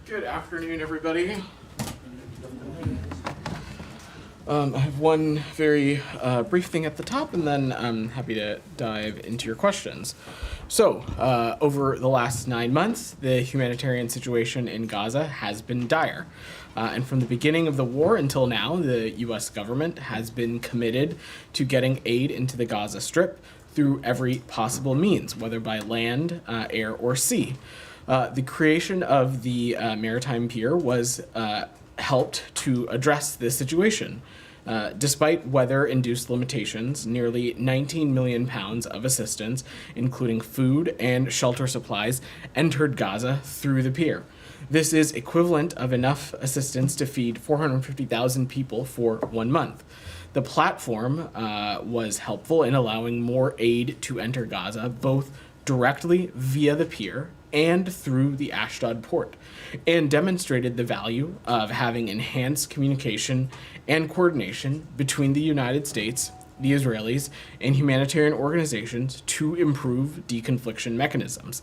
Good afternoon, everybody. I have one very brief thing at the top, and then I'm happy to dive into your questions. So, over the last 9 months, the humanitarian situation in Gaza has been dire. And from the beginning of the war until now, the U.S. government has been committed to getting aid into the Gaza Strip through every possible means, whether by land, air, or sea. The creation of the maritime pier was helped to address this situation. Despite weather-induced limitations, nearly 19 million pounds of assistance, including food and shelter supplies, entered Gaza through the pier. This is equivalent of enough assistance to feed 450,000 people for 1 month. The platform was helpful in allowing more aid to enter Gaza, both directly via the pier and through the Ashdod port, and demonstrated the value of having enhanced communication and coordination between the United States, the Israelis, and humanitarian organizations to improve deconfliction mechanisms.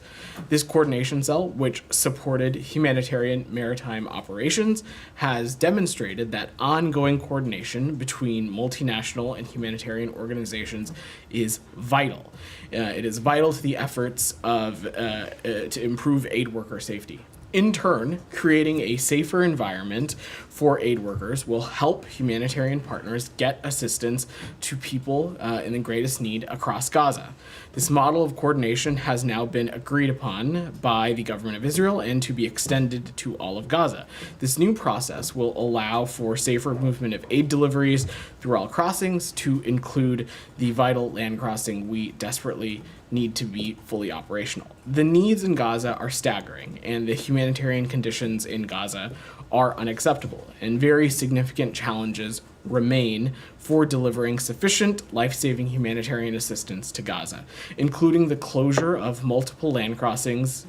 This coordination cell, which supported humanitarian maritime operations, has demonstrated that ongoing coordination between multinational and humanitarian organizations is vital. It is vital to the efforts to improve aid worker safety. In turn, creating a safer environment for aid workers will help humanitarian partners get assistance to people in the greatest need across Gaza. This model of coordination has now been agreed upon by the government of Israel and to be extended to all of Gaza. This new process will allow for safer movement of aid deliveries through all crossings, to include the vital land crossing we desperately need to be fully operational. The needs in Gaza are staggering, and the humanitarian conditions in Gaza are unacceptable, and very significant challenges remain for delivering sufficient life-saving humanitarian assistance to Gaza, including the closure of multiple land crossings,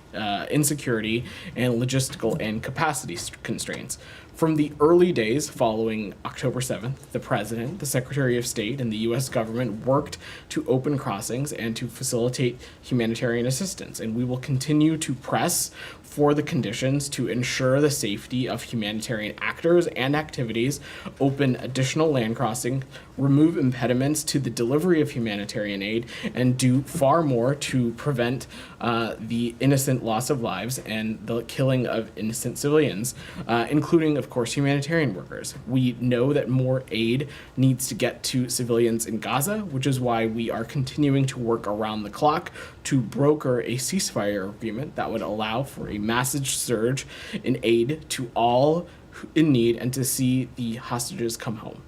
insecurity, and logistical and capacity constraints. From the early days following October 7th, the President, the Secretary of State, and the U.S. government worked to open crossings and to facilitate humanitarian assistance, and we will continue to press for the conditions to ensure the safety of humanitarian actors and activities, open additional land crossing, remove impediments to the delivery of humanitarian aid, and do far more to prevent the innocent loss of lives and the killing of innocent civilians, including, of course, humanitarian workers. We know that more aid needs to get to civilians in Gaza, which is why we are continuing to work around the clock to broker a ceasefire agreement that would allow for a massive surge in aid to all in need and to see the hostages come home.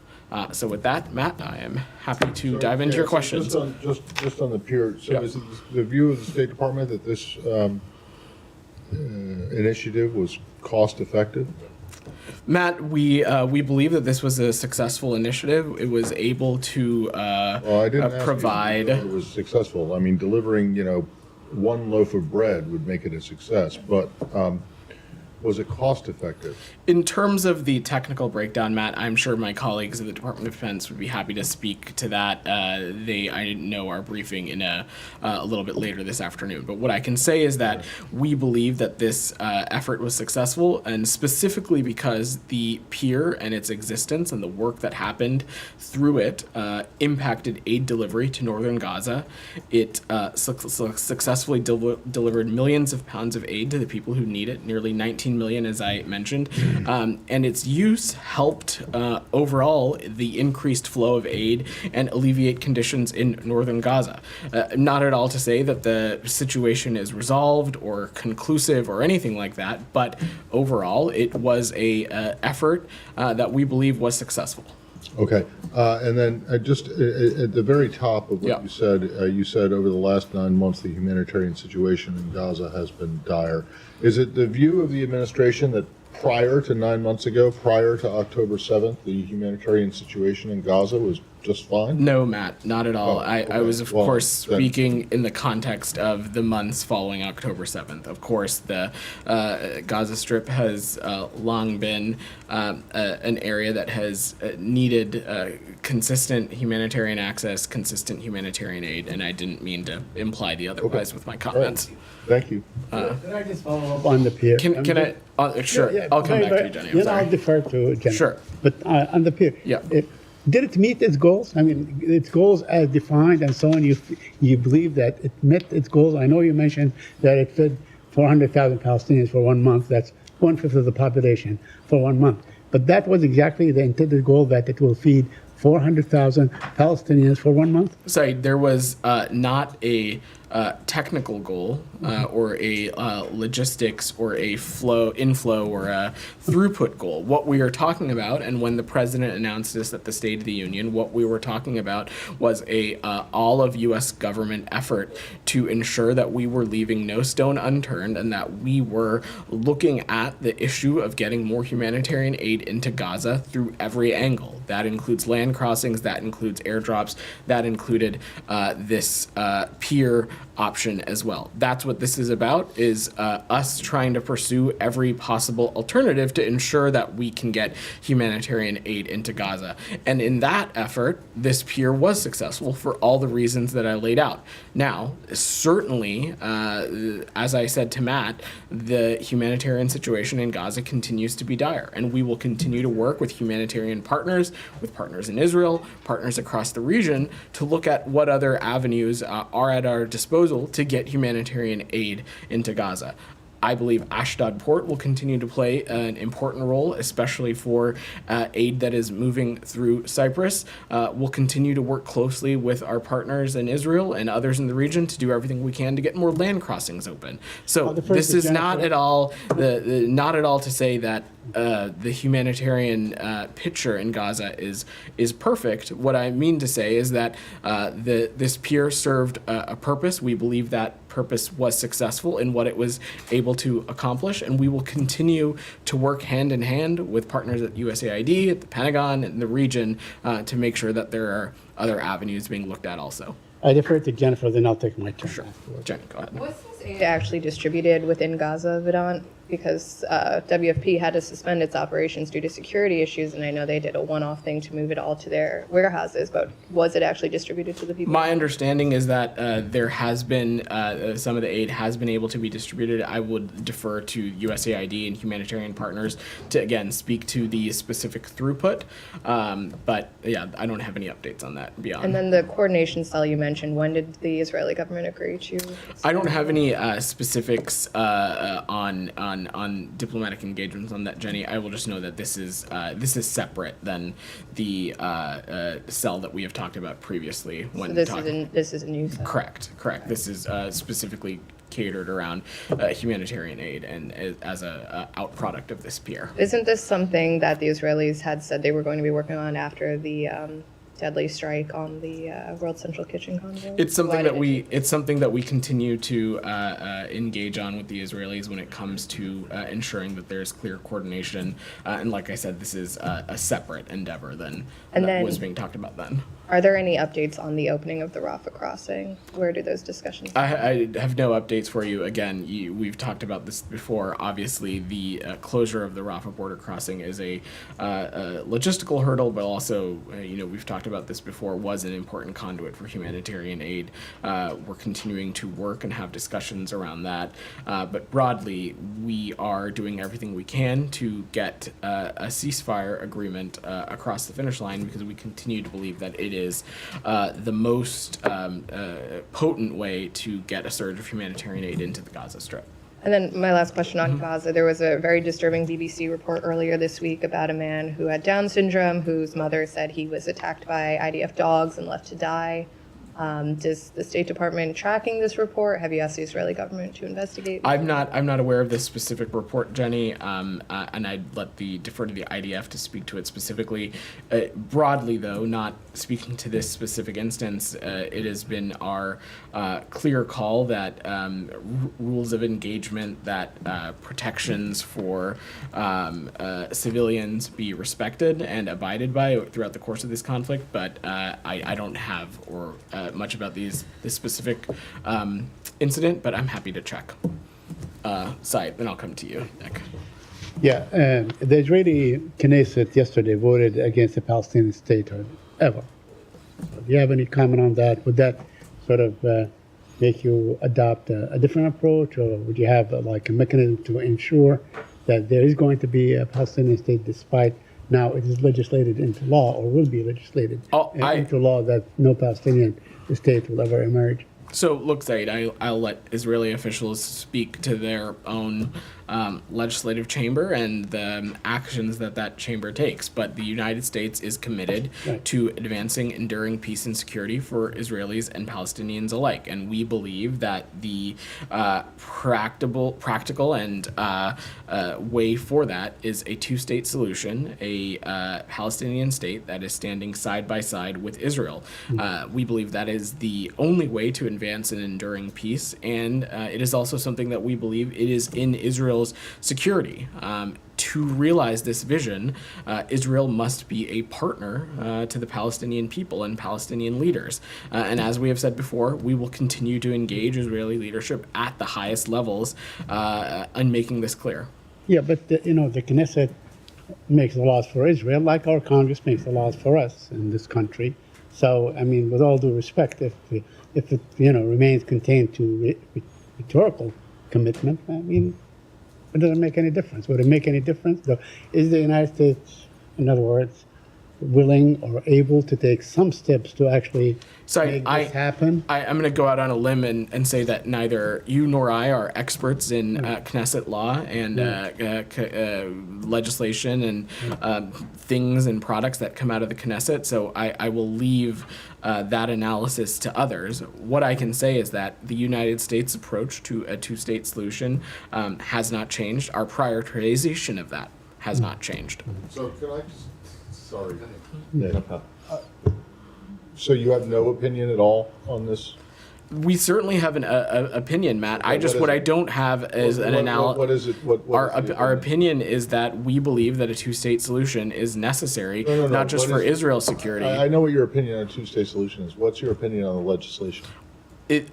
So with that, Matt, I am happy to dive into your questions. Just on the pier, so is it the view of the State Department that this initiative was cost effective? Matt, we believe that this was a successful initiative. It was able to I didn't provide. Ask you if it was successful. I mean, delivering one loaf of bread would make it a success, but was it cost effective? In terms of the technical breakdown, Matt, I'm sure my colleagues at the Department of Defense would be happy to speak to that. I know our briefing in a little bit later this afternoon. But what I can say is that we believe that this effort was successful, and specifically because the pier and its existence and the work that happened through it impacted aid delivery to northern Gaza. It successfully delivered millions of pounds of aid to the people who need it, nearly 19 million, as I mentioned, and its use helped overall the increased flow of aid and alleviate conditions in northern Gaza. Not at all to say that the situation is resolved or conclusive or anything like that, but overall it was a effort that we believe was successful. Okay, and then just at the very top of what you said over the last 9 months the humanitarian situation in Gaza has been dire. Is it the view of the administration that prior to 9 months ago, prior to October 7th, the humanitarian situation in Gaza was just fine? No, Matt, not at all. I was, of course, speaking in the context of the months following October 7th. Of course, the Gaza Strip has long been an area that has needed consistent humanitarian access, consistent humanitarian aid, and I didn't mean to imply the otherwise with my comments. Right. Thank you. Can I just follow up on the pier? Can I? Sure, Yeah, I'll come very, back to very- you, Jenny. I'm Then sorry. I'll defer to Jenny. Sure. But on the pier, Yeah. did it meet its goals? I mean, its goals as defined and so on. You believe that it met its goals? I know you mentioned that it fed 400,000 Palestinians for 1 month. That's 1/5 of the population for 1 month. But that was exactly the intended goal, that it will feed 400,000 Palestinians for 1 month? Sorry, there was not a technical goal or a logistics or a inflow or a throughput goal. What we are talking about, and when the president announced this at the State of the Union, what we were talking about was a all of U.S. government effort to ensure that we were leaving no stone unturned and that we were looking at the issue of getting more humanitarian aid into Gaza through every angle. That includes land crossings, that includes airdrops, that included this pier option as well. That's what this is about, is us trying to pursue every possible alternative to ensure that we can get humanitarian aid into Gaza. And in that effort, this pier was successful for all the reasons that I laid out. Now, certainly, as I said to Matt, the humanitarian situation in Gaza continues to be dire, and we will continue to work with humanitarian partners, with partners in Israel, partners across the region, to look at what other avenues are at our disposal to get humanitarian aid into Gaza. I believe Ashdod Port will continue to play an important role, especially for aid that is moving through Cyprus. We'll continue to work closely with our partners in Israel and others in the region to do everything we can to get more land crossings open. So this is not at all not at all to say that the humanitarian picture in Gaza is perfect. What I mean to say is that this pier served a purpose. We believe that purpose was successful in what it was able to accomplish, and we will continue to work hand in hand with partners at USAID, at the Pentagon, and the region to make sure that there are other avenues being looked at also. I defer to Jennifer, then I'll take my turn. Sure. Afterwards. Jenny, go ahead. Was this aid actually distributed within Gaza, Vedant? Because WFP had to suspend its operations due to security issues, and I know they did a one-off thing to move it all to their warehouses, but was it actually distributed to the people? My understanding is that there has been, some of the aid has been able to be distributed. I would defer to USAID and humanitarian partners to, again, speak to the specific throughput. But yeah, I don't have any updates on that beyond. And then the coordination cell you mentioned, when did the Israeli government agree to? I don't have any specifics on diplomatic engagements on that, Jenny. I will just know that this is separate than the cell that we have talked about previously. When So this is a new cell. Correct. This is specifically catered around humanitarian aid and as a out product of this pier. Isn't this something that the Israelis had said they were going to be working on after the deadly strike on the World Central Kitchen convoy? It's something that we continue to engage on with the Israelis when it comes to ensuring that there's clear coordination. And like I said, this is a separate endeavor than was being talked about then. Are there any updates on the opening of the Rafah crossing? Where do those discussions go? I have no updates for you. Again, we've talked about this before. Obviously, the closure of the Rafah border crossing is a logistical hurdle, but also, we've talked about this before, was an important conduit for humanitarian aid. We're continuing to work and have discussions around that. But broadly, we are doing everything we can to get a ceasefire agreement across the finish line, because we continue to believe that it is the most potent way to get a surge of humanitarian aid into the Gaza Strip. And then my last question on Gaza. There was a very disturbing BBC report earlier this week about a man who had Down syndrome, whose mother said he was attacked by IDF dogs and left to die. Does the State Department tracking this report? Have you asked the Israeli government to investigate? I'm not aware of this specific report, Jenny, and I'd defer to the IDF to speak to it specifically. Broadly, though, not speaking to this specific instance, it has been our clear call that rules of engagement, that protections for civilians be respected and abided by throughout the course of this conflict. But I don't have much about this specific incident, but I'm happy to check. Said, then I'll come to you, Nick. Yeah, the Israeli Knesset yesterday voted against the Palestinian state ever. Do you have any comment on that? Would that sort of make you adopt a different approach, or would you have like a mechanism to ensure that there is going to be a Palestinian state despite now it is legislated into law or will be legislated into law that no Palestinian state will ever emerge. So, look, Zaid, I'll let Israeli officials speak to their own legislative chamber and the actions that chamber takes. But the United States is committed to advancing enduring peace and security for Israelis and Palestinians alike. And we believe that the practical and way for that is a two-state solution, a Palestinian state that is standing side by side with Israel. We believe that is the only way to advance an enduring peace, and it is also something that we believe it is in Israel's security. To realize this vision, Israel must be a partner to the Palestinian people and Palestinian leaders. And as we have said before, we will continue to engage Israeli leadership at the highest levels in making this clear. Yeah, but the Knesset makes the laws for Israel, like our Congress makes the laws for us in this country. So, I mean, with all due respect, if it remains contained to rhetorical commitment, I mean, it doesn't make any difference. Would it make any difference? Is the United States, in other words, willing or able to take some steps to actually make this happen? I'm going to go out on a limb and say that neither you nor I are experts in Knesset law and legislation and things and products that come out of the Knesset, so I will leave that analysis to others. What I can say is that the United States approach to a two-state solution has not changed. Our prioritization of that has not changed. So can I just... Sorry. So you have no opinion at all on this? We certainly have an opinion, Matt. What I don't have is an analysis. What is it? Our opinion is that we believe that a two-state solution is necessary, not just for Israel's security. I know what your opinion on a two-state solution is. What's your opinion on the legislation?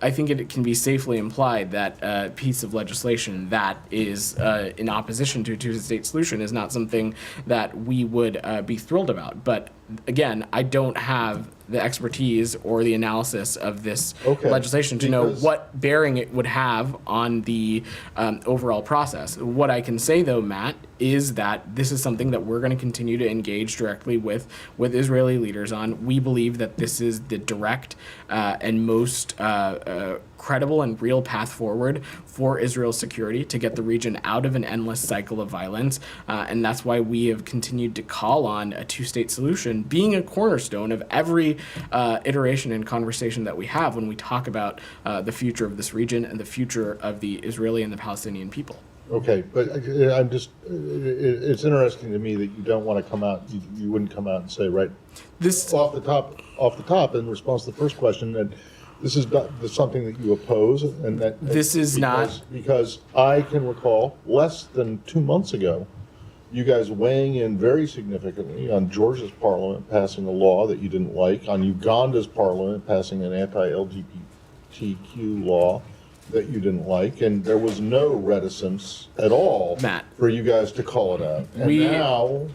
I think it can be safely implied that a piece of legislation that is in opposition to a two-state solution is not something that we would be thrilled about. But again, I don't have the expertise or the analysis of this legislation to know what bearing it would have on the overall process. What I can say, though, Matt, is that this is something that we're going to continue to engage directly with Israeli leaders on. We believe that this is the direct and most credible and real path forward for Israel's security to get the region out of an endless cycle of violence. And that's why we have continued to call on a two-state solution being a cornerstone of every iteration and conversation that we have when we talk about the future of this region and the future of the Israeli and the Palestinian people. Okay, but I'm just, it's interesting to me that you don't want to come out, you wouldn't come out and say, right, this off the top, in response to the first question, that this is something that you oppose, and that this is not, because I can recall less than 2 months ago, you guys weighing in very significantly on Georgia's parliament passing a law that you didn't like, on Uganda's parliament passing an anti-LGBTQ law that you didn't like, and there was no reticence at all, Matt, for you guys to call it out. And now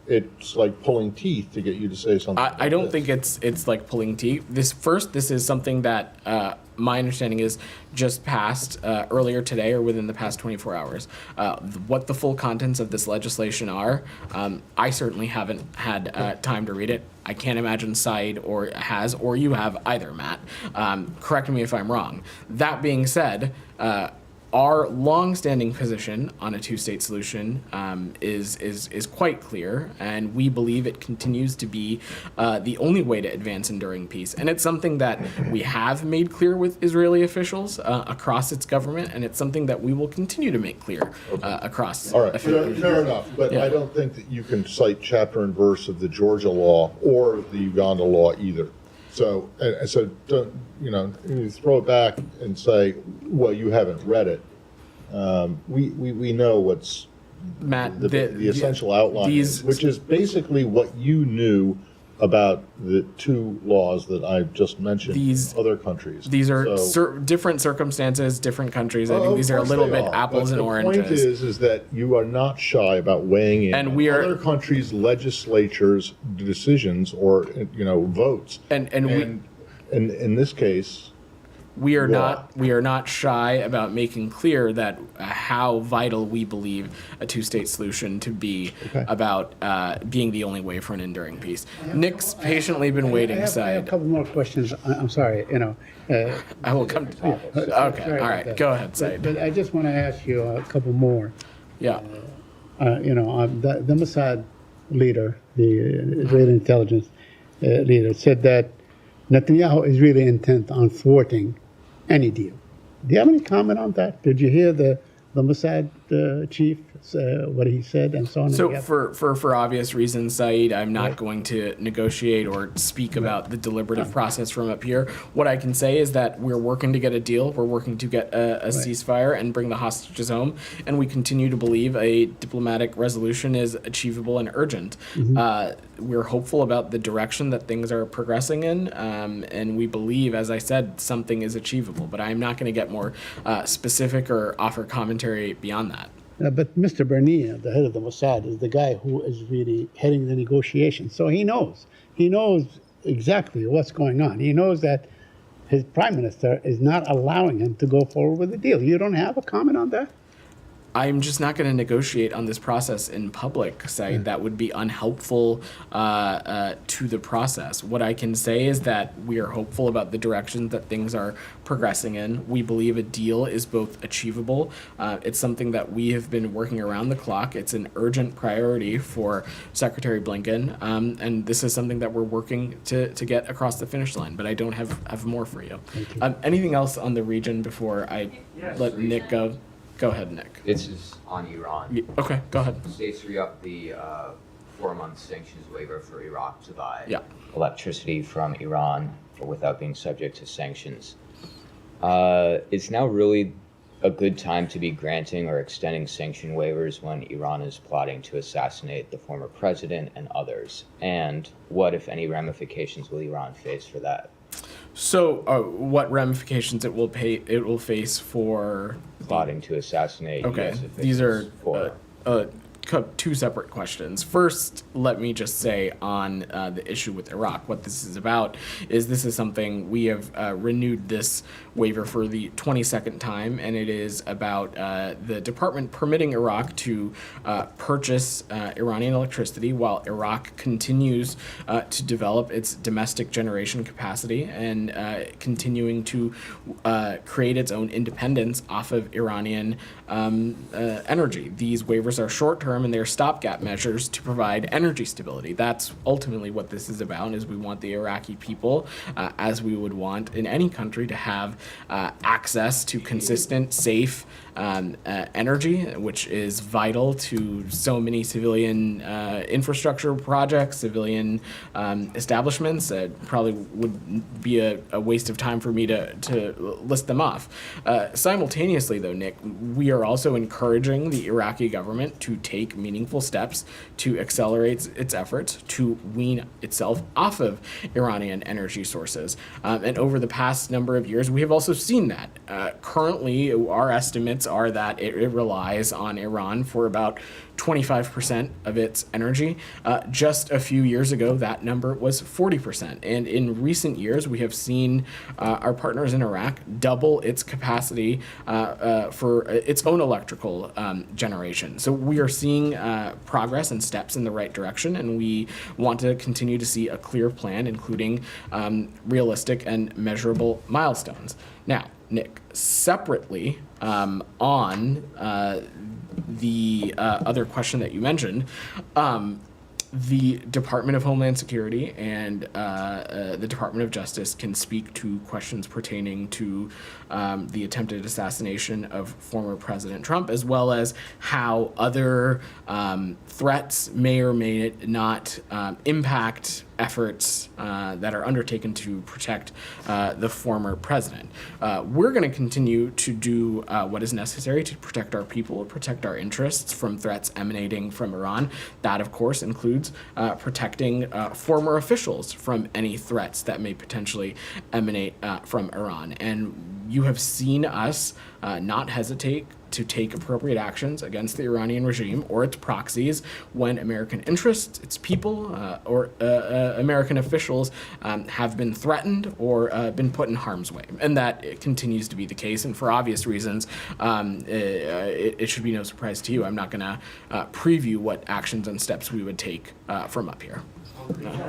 it's like pulling teeth to get you to say something. I don't think it's like pulling teeth. This is something that my understanding is just passed earlier today or within the past 24 hours. What the full contents of this legislation are, I certainly haven't had time to read it. I can't imagine Said or you have either, Matt. Correct me if I'm wrong. That being said, our long-standing position on a two-state solution is quite clear, and we believe it continues to be the only way to advance enduring peace. And it's something that we have made clear with Israeli officials across its government, and it's something that we will continue to make clear across. All right, fair enough. But I don't think that you can cite chapter and verse of the Georgia law or the Uganda law either. So don't, you throw it back and say, well, you haven't read it. We know what's Matt, the essential outline, which is basically what you knew about the two laws that I've just mentioned in other countries. These are different circumstances, different countries. I think these are a little bit apples and oranges. The point is that you are not shy about weighing in on other countries' legislatures' decisions or votes. And in this case, we are not shy about making clear that how vital we believe a two-state solution to be about being the only way for an enduring peace. Nick's patiently been waiting. I have a couple more questions. I'm sorry, I will come to okay, all right, go ahead, Said. But I just want to ask you a couple more. Yeah. The Mossad leader, the Israeli intelligence leader, said that Netanyahu is really intent on thwarting any deal. Do you have any comment on that? Did you hear the Mossad chief, what he said and so on? So for obvious reasons, Saeed, I'm not going to negotiate or speak about the deliberative process from up here. What I can say is that we're working to get a deal. We're working to get a ceasefire and bring the hostages home. And we continue to believe a diplomatic resolution is achievable and urgent. We're hopeful about the direction that things are progressing in. And we believe, as I said, something is achievable. But I'm not going to get more specific or offer commentary beyond that. But Mr. Barnea, the head of the Mossad, is the guy who is really heading the negotiations. So he knows. He knows exactly what's going on. He knows that his prime minister is not allowing him to go forward with the deal. You don't have a comment on that? I'm just not going to negotiate on this process in public, Said. That would be unhelpful to the process. What I can say is that we are hopeful about the direction that things are progressing in. We believe a deal is both achievable. It's something that we have been working around the clock. It's an urgent priority for Secretary Blinken, and this is something that we're working to get across the finish line. But I don't have more for you. Anything else on the region before I let Nick go? Go ahead, Nick. This is on Iran. Okay, go ahead. States re-up the 4-month sanctions waiver for Iraq to buy electricity from Iran without being subject to sanctions. It's now really a good time to be granting or extending sanction waivers when Iran is plotting to assassinate the former president and others. And what, if any, ramifications will Iran face for that? So, what ramifications it will face for plotting to assassinate? Okay, these are two separate questions. First, let me just say on the issue with Iraq, what this is about is this is something we have renewed this waiver for the 22nd time, and it is about the department permitting Iraq to purchase Iranian electricity while Iraq continues to develop its domestic generation capacity and continuing to create its own independence off of Iranian energy. These waivers are short-term and they're stopgap measures to provide energy stability. That's ultimately what this is about, is we want the Iraqi people, as we would want in any country, to have access to consistent, safe energy, which is vital to so many civilian infrastructure projects, civilian establishments. It probably would be a waste of time for me to list them off. Simultaneously, though, Nick, we are also encouraging the Iraqi government to take meaningful steps to accelerate its efforts to wean itself off of Iranian energy sources. And over the past number of years, we have also seen that. Currently, our estimates are that it relies on Iran for about 25% of its energy. Just a few years ago, that number was 40%. And in recent years, we have seen our partners in Iraq double its capacity for its own electrical generation. So we are seeing progress and steps in the right direction, and we want to continue to see a clear plan, including realistic and measurable milestones. Now, Nick, separately on the other question that you mentioned, the Department of Homeland Security and the Department of Justice can speak to questions pertaining to the attempted assassination of former President Trump, as well as how other threats may or may not impact efforts that are undertaken to protect the former president. We're going to continue to do what is necessary to protect our people, protect our interests from threats emanating from Iran. That, of course, includes protecting former officials from any threats that may potentially emanate from Iran. And you have seen us not hesitate to take appropriate actions against the Iranian regime or its proxies when American interests, its people, or American officials have been threatened or been put in harm's way. And that it continues to be the case. And for obvious reasons, it should be no surprise to you. I'm not going to preview what actions and steps we would take from up here.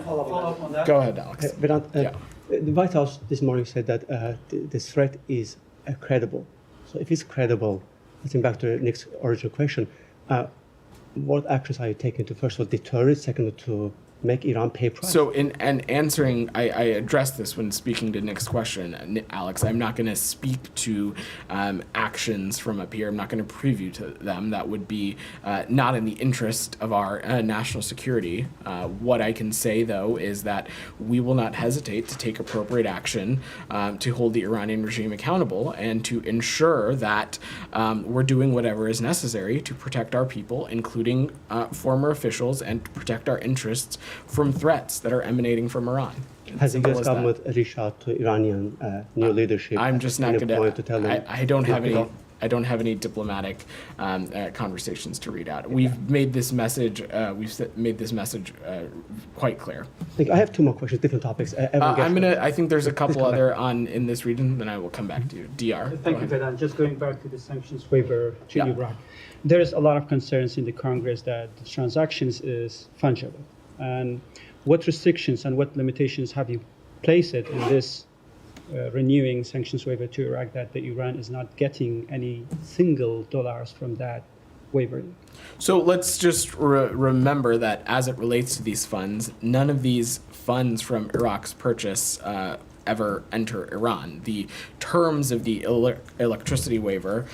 Follow up on that. Go ahead, Alex. Vedant, Yeah. the White House this morning said that the threat is credible. So if it's credible, getting back to Nick's original question, what actions are you taking to, first of all, deter it, second, to make Iran pay price? So in answering, I addressed this when speaking to Nick's question, Alex. I'm not going to speak to actions from up here. I'm not going to preview to them. That would be not in the interest of our national security. What I can say, though, is that we will not hesitate to take appropriate action to hold the Iranian regime accountable and to ensure that we're doing whatever is necessary to protect our people, including former officials, and to protect our interests from threats that are emanating from Iran. Has the Simple U.S. as that. government reached out to Iranian new leadership? I'm just not going to tell them. I don't have any. No. I don't have any diplomatic conversations to read out. We've made this message. Made this message quite clear. I have two more questions, different topics. I think there's a couple come back. other in this region. Then I will come back to you. Dr. Thank you, Vedant. Just going back to the sanctions waiver to Iraq, there is a lot of concerns in the Congress that the transactions is fungible. And what restrictions and what limitations have you placed it in this renewing sanctions waiver to Iraq that the Iran is not getting any single dollars from that waiver? So let's just remember that as it relates to these funds, none of these funds from Iraq's purchase ever enter Iran. The terms of the electricity waiver,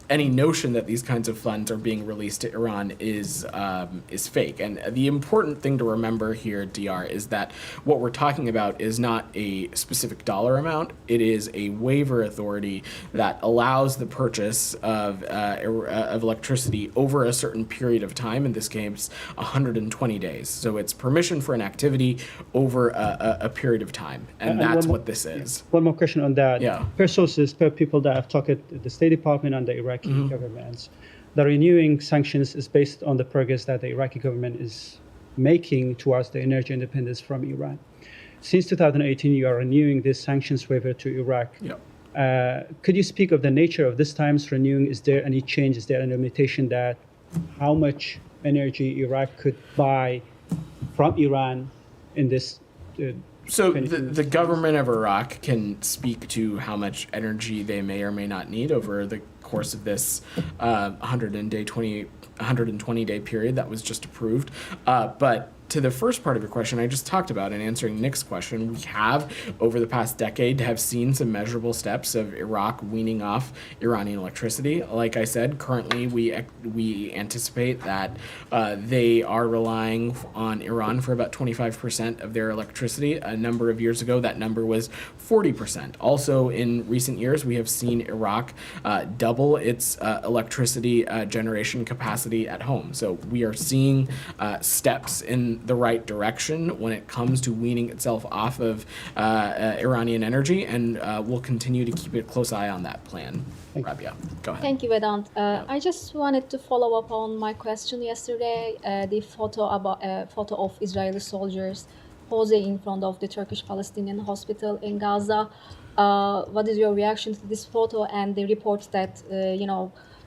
any notion that these kinds of funds are being released to Iran is fake. And the important thing to remember here, DR, is that what we're talking about is not a specific dollar amount. It is a waiver authority that allows the purchase of electricity over a certain period of time, in this case, 120 days. So it's permission for an activity over a period of time. And that's what this is. One more question on that. Yeah. Per sources, per people that have talked at the State Department and the Iraqi governments, the renewing sanctions is based on the progress that the Iraqi government is making towards the energy independence from Iran. Since 2018, you are renewing this sanctions waiver to Iraq. Could you speak of the nature of this time's renewing? Is there any change? Is there any limitation that how much energy Iraq could buy from Iran in this? So the government of Iraq can speak to how much energy they may or may not need over the course of this 120-day period that was just approved. But to the first part of your question, I just talked about in answering Nick's question, we have, over the past decade, have seen some measurable steps of Iraq weaning off Iranian electricity. Like I said, currently we anticipate that they are relying on Iran for about 25% of their electricity. A number of years ago, that number was 40%. Also, in recent years, we have seen Iraq double its electricity generation capacity at home. So we are seeing steps in the right direction when it comes to weaning itself off of Iranian energy, and we'll continue to keep a close eye on that plan. Rabia, go ahead. Thank you, Vedant. I just wanted to follow up on my question yesterday. The photo of Israeli soldiers posing in front of the Turkish Palestinian hospital in Gaza. What is your reaction to this photo and the reports that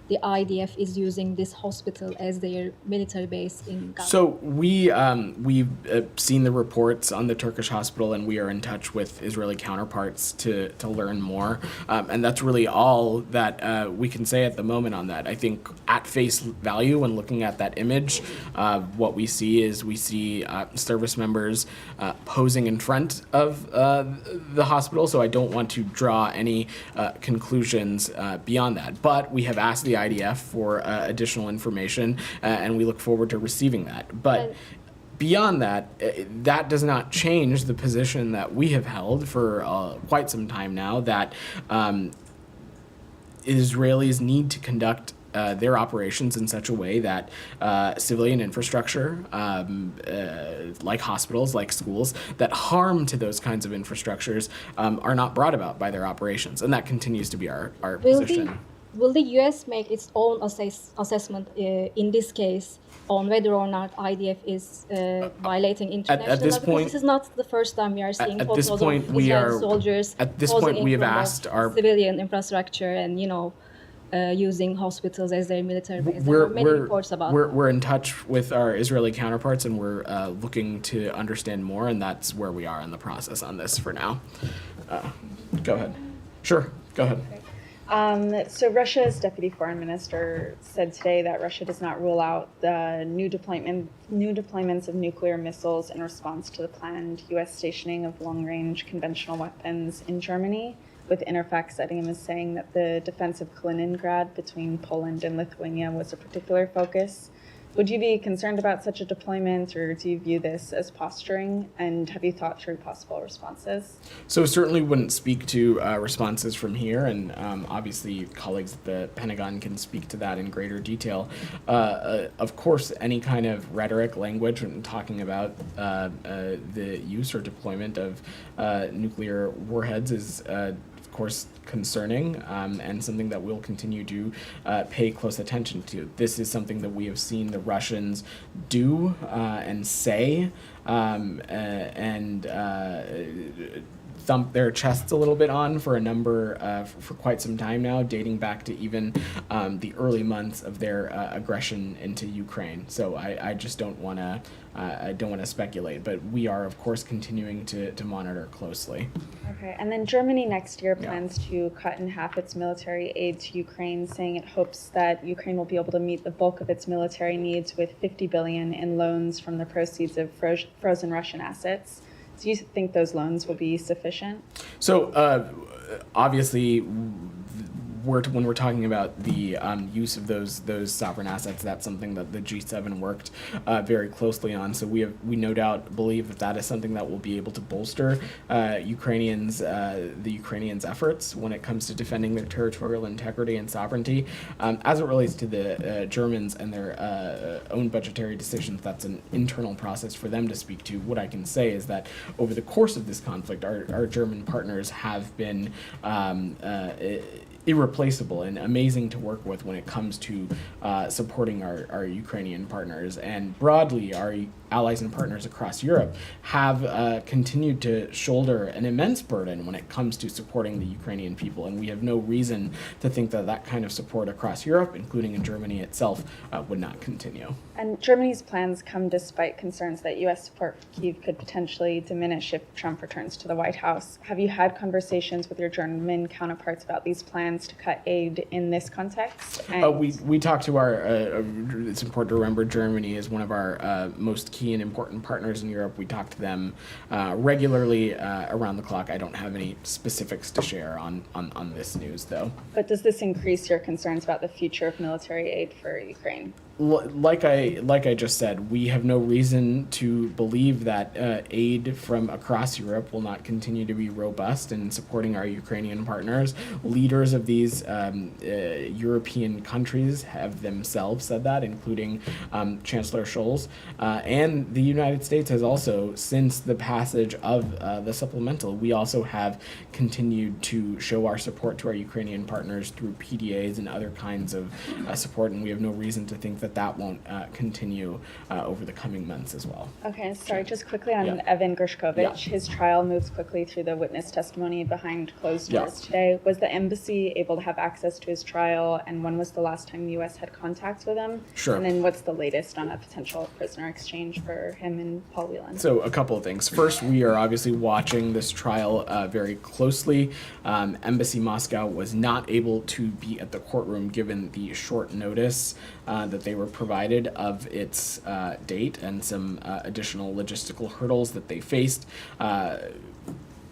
the IDF is using this hospital as their military base in Gaza? So we've seen the reports on the Turkish hospital, and we are in touch with Israeli counterparts to learn more. And that's really all that we can say at the moment on that. I think at face value, when looking at that image, what we see service members posing in front of the hospital. So I don't want to draw any conclusions beyond that. But we have asked the IDF for additional information, and we look forward to receiving that. But beyond that, that does not change the position that we have held for quite some time now, that Israelis need to conduct their operations in such a way that civilian infrastructure, like hospitals, like schools, that harm to those kinds of infrastructures are not brought about by their operations. And that continues to be our position. Will the U.S. make its own assessment in this case on whether or not IDF is violating international at this law? Because point, this is not the first time we are seeing at photos this point, of we Israeli are soldiers at this posing point we in have front asked of our civilian infrastructure and using hospitals as their military base. There are many reports about that. We're in touch with our Israeli counterparts, and we're looking to understand more, and that's where we are in the process on this for now. Go ahead. Sure, go ahead. So Russia's deputy foreign minister said today that Russia does not rule out the new deployments of nuclear missiles in response to the planned U.S. stationing of long-range conventional weapons in Germany, with Interfax citing him as saying that the defense of Kaliningrad between Poland and Lithuania was a particular focus. Would you be concerned about such a deployment, or do you view this as posturing? And have you thought through possible responses? So certainly wouldn't speak to responses from here, and obviously colleagues at the Pentagon can speak to that in greater detail. Of course, any kind of rhetoric, language, when talking about the use or deployment of nuclear warheads is of course concerning, and something that we'll continue to pay close attention to. This is something that we have seen the Russians do and say, and thump their chests a little bit on for a number, for quite some time now, dating back to even the early months of their aggression into Ukraine. So I just don't want to speculate, but we are of course continuing to monitor closely. Okay, and then Germany next year plans to cut in half its military aid to Ukraine, saying it hopes that Ukraine will be able to meet the bulk of its military needs with $50 billion in loans from the proceeds of frozen Russian assets. Do you think those loans will be sufficient? So obviously, when we're talking about the use of those sovereign assets, that's something that the G7 worked very closely on. So we no doubt believe that is something that will be able to bolster the Ukrainians' efforts when it comes to defending their territorial integrity and sovereignty. As it relates to the Germans and their own budgetary decisions, that's an internal process for them to speak to. What I can say is that over the course of this conflict, our German partners have been irreplaceable and amazing to work with when it comes to supporting our Ukrainian partners. And broadly, our allies and partners across Europe have continued to shoulder an immense burden when it comes to supporting the Ukrainian people. And we have no reason to think that kind of support across Europe, including in Germany itself, would not continue. And Germany's plans come despite concerns that U.S. support for Kyiv could potentially diminish if Trump returns to the White House. Have you had conversations with your German counterparts about these plans to cut aid in this context? We talked to our, it's important to remember Germany is one of our most key and important partners in Europe. We talk to them regularly around the clock. I don't have any specifics to share on this news, though. But does this increase your concerns about the future of military aid for Ukraine? Like I just said, we have no reason to believe that aid from across Europe will not continue to be robust in supporting our Ukrainian partners. Leaders of these European countries have themselves said that, including Chancellor Scholz. And the United States has also, since the passage of the supplemental, we also have continued to show our support to our Ukrainian partners through PDAs and other kinds of support, and we have no reason to think that won't continue over the coming months as well. Okay, sorry, just quickly on Evan Gershkovich. His trial moves quickly through the witness testimony behind closed doors today. Was the embassy able to have access to his trial, and when was the last time the U.S. had contact with him? Sure. And then what's the latest on a potential prisoner exchange for him and Paul Whelan? So a couple of things. First, we are obviously watching this trial very closely. Embassy Moscow was not able to be at the courtroom given the short notice that they were provided of its date and some additional logistical hurdles that they faced.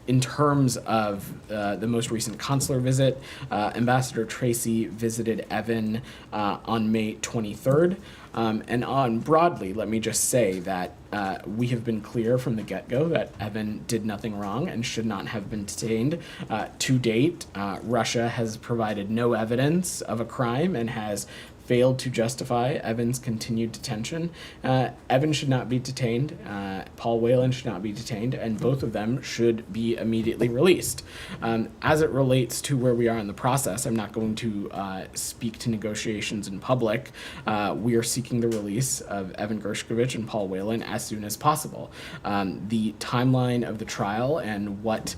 In terms of the most recent consular visit, Ambassador Tracy visited Evan on May 23rd. And on broadly, let me just say that we have been clear from the get-go that Evan did nothing wrong and should not have been detained. To date, Russia has provided no evidence of a crime and has failed to justify Evan's continued detention. Evan should not be detained. Paul Whelan should not be detained, and both of them should be immediately released. As it relates to where we are in the process, I'm not going to speak to negotiations in public. We are seeking the release of Evan Gershkovich and Paul Whelan as soon as possible. The timeline of the trial and what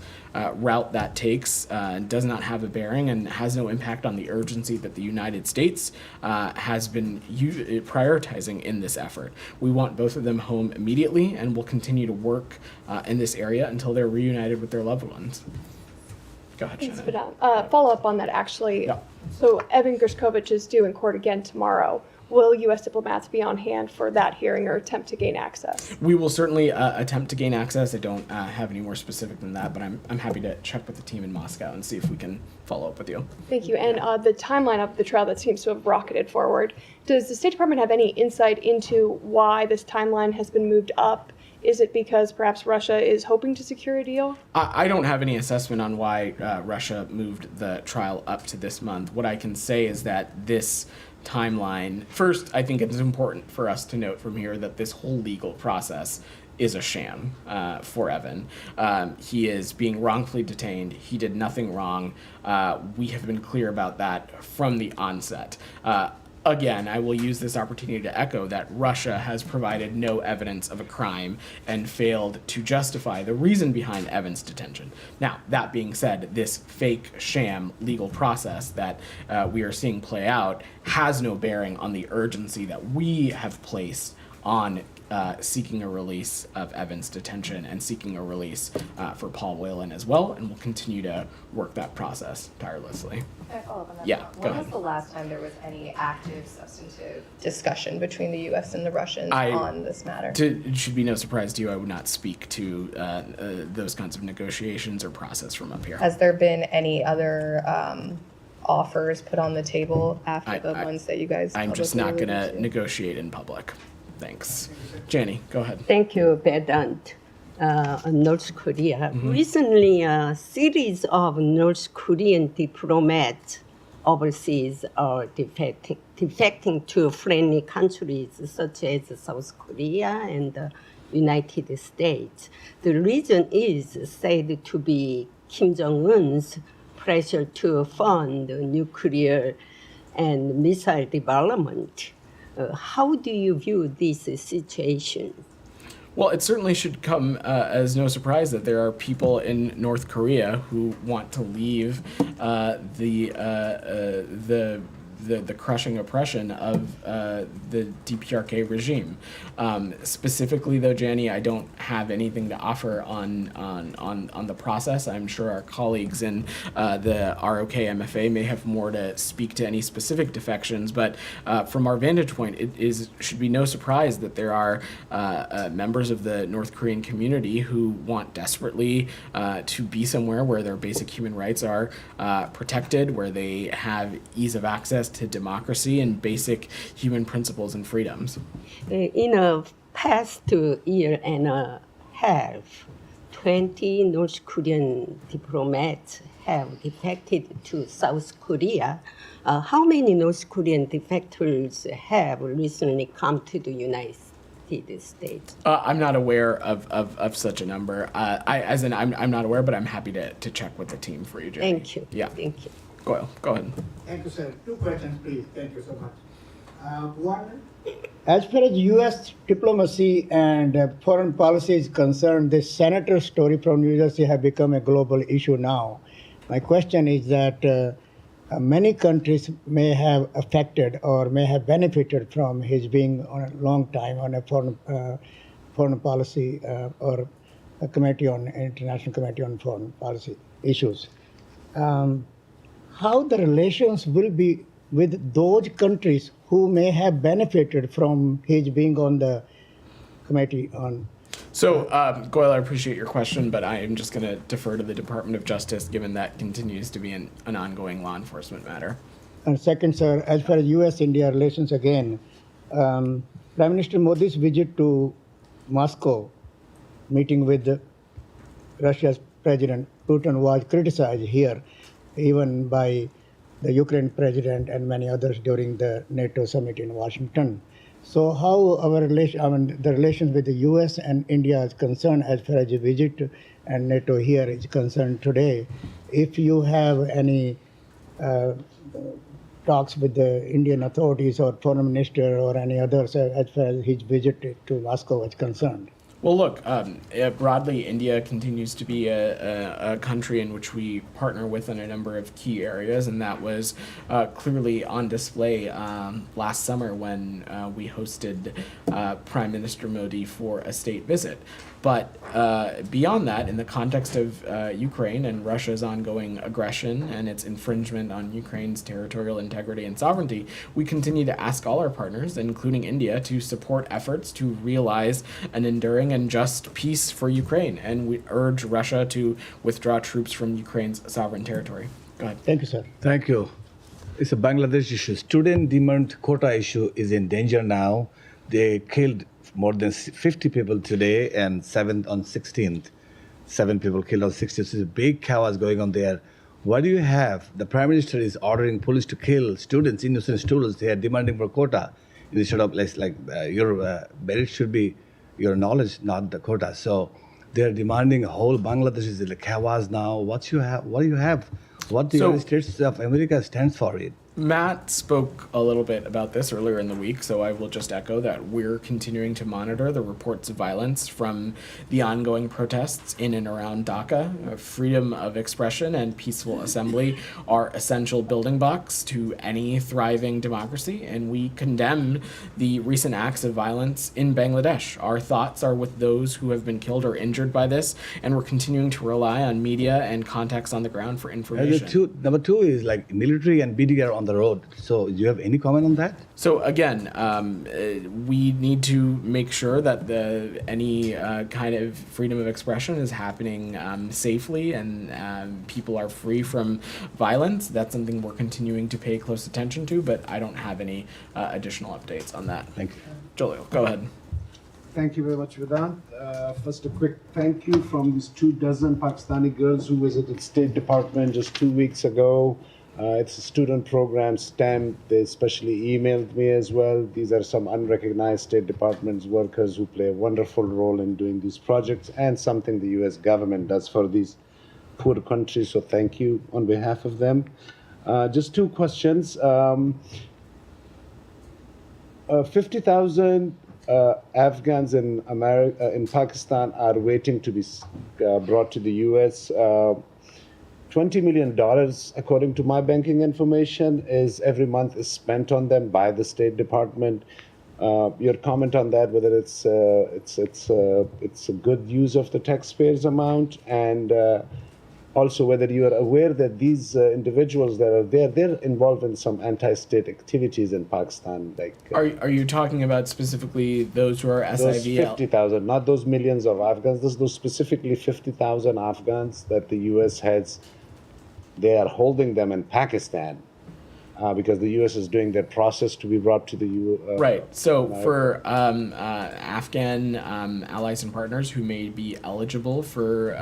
route that takes does not have a bearing and has no impact on the urgency that the United States has been prioritizing in this effort. We want both of them home immediately, and will continue to work in this area until they're reunited with their loved ones. Go ahead, Thanks, Shannon. Vedant. Follow up on that, actually. Yeah. So Evan Gershkovich is due in court again tomorrow. Will U.S. diplomats be on hand for that hearing or attempt to gain access? We will certainly attempt to gain access. I don't have any more specific than that, but I'm happy to check with the team in Moscow and see if we can follow up with you. Thank you. And the timeline of the trial that seems to have rocketed forward, does the State Department have any insight into why this timeline has been moved up? Is it because perhaps Russia is hoping to secure a deal? I don't have any assessment on why Russia moved the trial up to this month. What I can say is that this timeline, first, I think it's important for us to note from here that this whole legal process is a sham for Evan. He is being wrongfully detained. He did nothing wrong. We have been clear about that from the onset. Again, I will use this opportunity to echo that Russia has provided no evidence of a crime and failed to justify the reason behind Evan's detention. Now, that being said, this fake sham legal process that we are seeing play out has no bearing on the urgency that we have placed on seeking a release of Evan's detention and seeking a release for Paul Whelan as well, and we'll continue to work that process tirelessly. Can I follow up on that? Yeah, go When ahead. was the last time there was any active, substantive discussion between the U.S. and the Russians I- on this matter? It should be no surprise to you, I would not speak to those kinds of negotiations or process from up here. Has there been any other offers put on the table after the ones that you guys? I'm just publicly not going alluded to negotiate in public. Thanks. Janie, go ahead. Thank you, Vedant. North Korea. Recently, a series of North Korean diplomats overseas are defecting to friendly countries such as South Korea and the United States. The reason is said to be Kim Jong-un's pressure to fund nuclear and missile development. How do you view this situation? Well, it certainly should come as no surprise that there are people in North Korea who want to leave the crushing oppression of the DPRK regime. Specifically, though, Janie, I don't have anything to offer on the process. I'm sure our colleagues in the ROK MFA may have more to speak to any specific defections, but from our vantage point, should be no surprise that there are members of the North Korean community who want desperately to be somewhere where their basic human rights are protected, where they have ease of access to democracy and basic human principles and freedoms. In a past year and a half, 20 North Korean diplomats have defected to South Korea. How many North Korean defectors have recently come to the United States? I'm not aware of such a number. I'm not aware, but I'm happy to check with the team for you, Jenny. Thank you. Yeah. Thank you. Go ahead. Thank you, sir. Two questions, please. Thank you so much. One, as far as U.S. diplomacy and foreign policy is concerned, this senator story from New Jersey has become a global issue now. My question is that many countries may have affected or may have benefited from his being on a long time on a foreign policy or a committee on international committee on foreign policy issues. How the relations will be with those countries who may have benefited from his being on the committee on. So, Goyle, I appreciate your question, but I am just going to defer to the Department of Justice, given that continues to be an ongoing law enforcement matter. And second, sir, as far as U.S.-India relations again, Prime Minister Modi's visit to Moscow, meeting with Russia's President Putin, was criticized here, even by the Ukraine president and many others during the NATO summit in Washington. So how our the relations with the U.S. and India is concerned as far as the visit and NATO here is concerned today, if you have any talks with the Indian authorities or foreign minister or any others as far as his visit to Moscow is concerned? Well, look, broadly, India continues to be a country in which we partner with in a number of key areas, and that was clearly on display last summer when we hosted Prime Minister Modi for a state visit. But beyond that, in the context of Ukraine and Russia's ongoing aggression and its infringement on Ukraine's territorial integrity and sovereignty, we continue to ask all our partners, including India, to support efforts to realize an enduring and just peace for Ukraine. And we urge Russia to withdraw troops from Ukraine's sovereign territory. Go ahead. Thank you, sir. Thank you. It's a Bangladesh issue. Student demand quota issue is in danger now. They killed more than 50 people today and 7 on 16th. 7 people killed on 16th. So there's a big chaos going on there. What do you have? The Prime Minister is ordering police to kill students, innocent students. They are demanding for quota. Instead of your merit should be your knowledge, not the quota. So they are demanding a whole Bangladesh is like chaos now. What do you have? What the United States of America stands for it? Matt spoke a little bit about this earlier in the week, so I will just echo that we're continuing to monitor the reports of violence from the ongoing protests in and around Dhaka. Freedom of expression and peaceful assembly are essential building blocks to any thriving democracy, and we condemn the recent acts of violence in Bangladesh. Our thoughts are with those who have been killed or injured by this, and we're continuing to rely on media and contacts on the ground for information. Number two is like military and BDR on the road. So do you have any comment on that? So again, we need to make sure that any kind of freedom of expression is happening safely and people are free from violence. That's something we're continuing to pay close attention to, but I don't have any additional updates on that. Thank you. Jolio, go ahead. Thank you very much, Vedant. First, a quick thank you from these 24 Pakistani girls who visited State Department just 2 weeks ago. It's a student program, STEM. They especially emailed me as well. These are some unrecognized State Department's workers who play a wonderful role in doing these projects and something the U.S. government does for these poor countries. So thank you on behalf of them. Just 2 questions. 50,000 Afghans in Pakistan are waiting to be brought to the U.S. $20 million, according to my banking information, is every month is spent on them by the State Department. Your comment on that, whether it's a good use of the taxpayers' amount, and also whether you are aware that these individuals that are there, they're involved in some anti-state activities in Pakistan. Are you talking about specifically those who are SIV? Those 50,000, not those millions of Afghans. Those specifically 50,000 Afghans that the U.S. has. They are holding them in Pakistan because the U.S. is doing their process to be brought to the U.S. Right. So for Afghan allies and partners who may be eligible for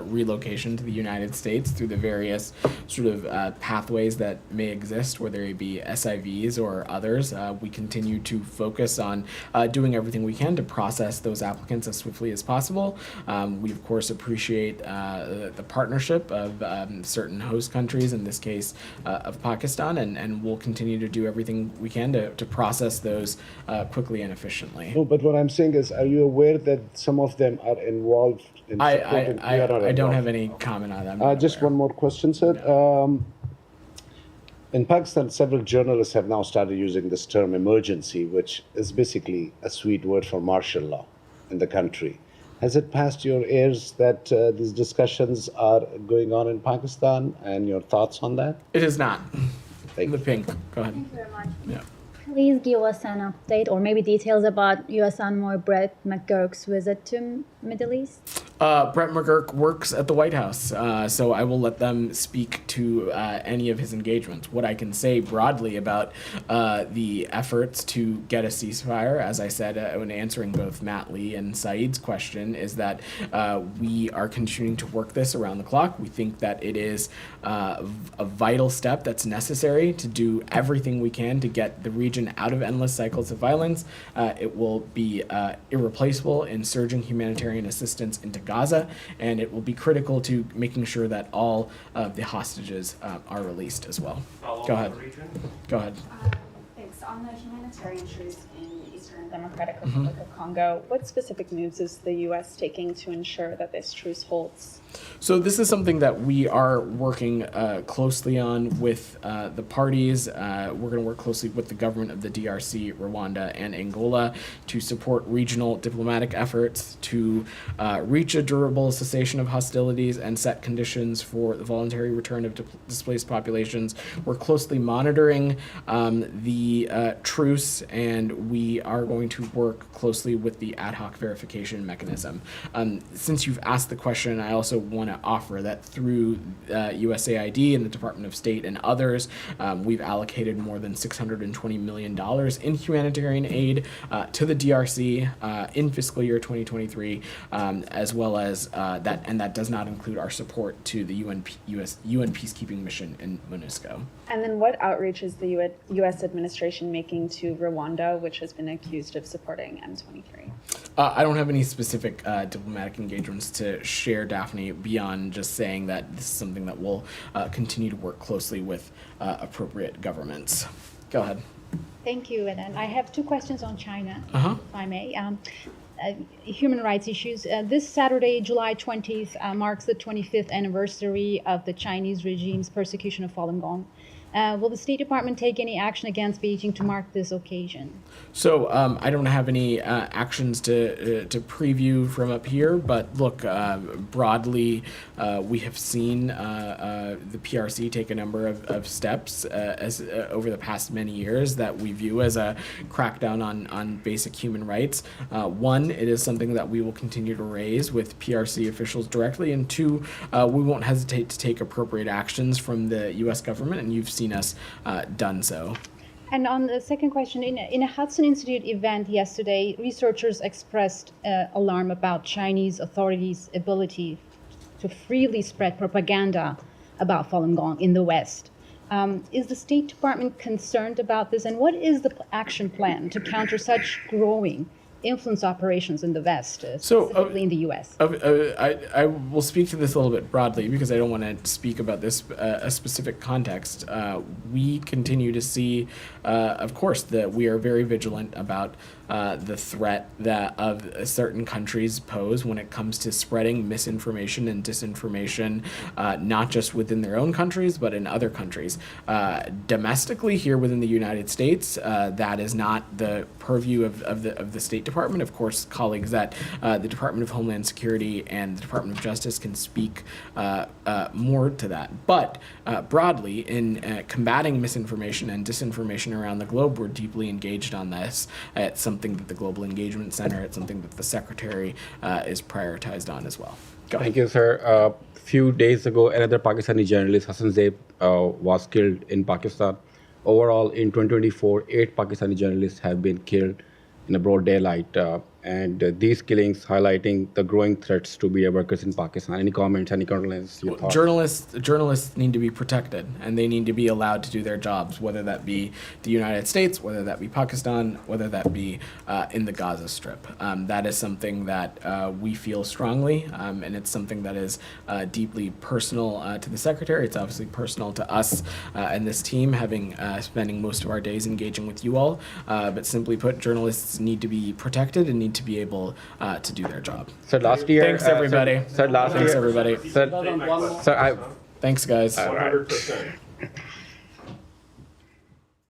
relocation to the United States through the various sort of pathways that may exist, whether it be SIVs or others, we continue to focus on doing everything we can to process those applicants as swiftly as possible. We, of course, appreciate the partnership of certain host countries, in this case of Pakistan, and we'll continue to do everything we can to process those quickly and efficiently. No, but what I'm saying is, are you aware that some of them are involved in supporting? I don't have any comment on that. Just one more question, sir. No. In Pakistan, several journalists have now started using this term emergency, which is basically a sweet word for martial law in the country. Has it passed your ears that these discussions are going on in Pakistan, and your thoughts on that? It is not. Thank The you. pink. Go ahead. Thank you very much. Yeah. please give us an update or maybe details about U.S. Envoy Brett McGurk's visit to Middle East? Brett McGurk works at the White House, so I will let them speak to any of his engagements. What I can say broadly about the efforts to get a ceasefire, as I said when answering both Matt Lee and Saeed's question, is that we are continuing to work this around the clock. We think that it is a vital step that's necessary to do everything we can to get the region out of endless cycles of violence. It will be irreplaceable in surging humanitarian assistance into Gaza, and it will be critical to making sure that all of the hostages are released as well. Go ahead. Go ahead. Thanks. On the humanitarian truce in Eastern Democratic Republic of Congo, what specific moves is the U.S. taking to ensure that this truce holds? So this is something that we are working closely on with the parties. We're going to work closely with the government of the DRC, Rwanda, and Angola to support regional diplomatic efforts to reach a durable cessation of hostilities and set conditions for the voluntary return of displaced populations. We're closely monitoring the truce, and we are going to work closely with the ad hoc verification mechanism. Since you've asked the question, I also want to offer that through USAID and the Department of State and others, we've allocated more than $620 million in humanitarian aid to the DRC in fiscal year 2023, as well as that, and that does not include our support to the UN peacekeeping mission in MONUSCO. And then what outreach is the U.S. administration making to Rwanda, which has been accused of supporting M23? I don't have any specific diplomatic engagements to share, Daphne, beyond just saying that this is something that we'll continue to work closely with appropriate governments. Go ahead. Thank you, and I have two questions on China, if I may. Human rights issues. This Saturday, July 20th, marks the 25th anniversary of the Chinese regime's persecution of Falun Gong. Will the State Department take any action against Beijing to mark this occasion? So I don't have any actions to preview from up here, but look, broadly, we have seen the PRC take a number of steps over the past many years that we view as a crackdown on basic human rights. One, it is something that we will continue to raise with PRC officials directly, and two, we won't hesitate to take appropriate actions from the U.S. government, and you've seen us done so. And on the second question, in a Hudson Institute event yesterday, researchers expressed alarm about Chinese authorities' ability to freely spread propaganda about Falun Gong in the West. Is the State Department concerned about this, and what is the action plan to counter such growing influence operations in the West, specifically in the U.S.? I will speak to this a little bit broadly because I don't want to speak about this a specific context. We continue to see, of course, that we are very vigilant about the threat that of certain countries pose when it comes to spreading misinformation and disinformation, not just within their own countries, but in other countries. Domestically, here within the United States, that is not the purview of the State Department. Of course, colleagues at the Department of Homeland Security and the Department of Justice can speak more to that. But broadly, in combating misinformation and disinformation around the globe, we're deeply engaged on this. It's something that the Global Engagement Center, it's something that the Secretary is prioritized on as well. Go ahead. Thank you, sir. A few days ago, another Pakistani journalist, Hassan Zaib, was killed in Pakistan. Overall, in 2024, 8 Pakistani journalists have been killed in a broad daylight. And these killings highlighting the growing threats to media workers in Pakistan. Any comments, any condolences, your thoughts? Journalists need to be protected, and they need to be allowed to do their jobs, whether that be the United States, whether that be Pakistan, whether that be in the Gaza Strip. That is something that we feel strongly, and it's something that is deeply personal to the Secretary. It's obviously personal to us and this team, having spending most of our days engaging with you all. But simply put, journalists need to be protected and need to be able to do their job. So last year, thanks everybody. Thanks everybody. Sir, thanks guys. 100%.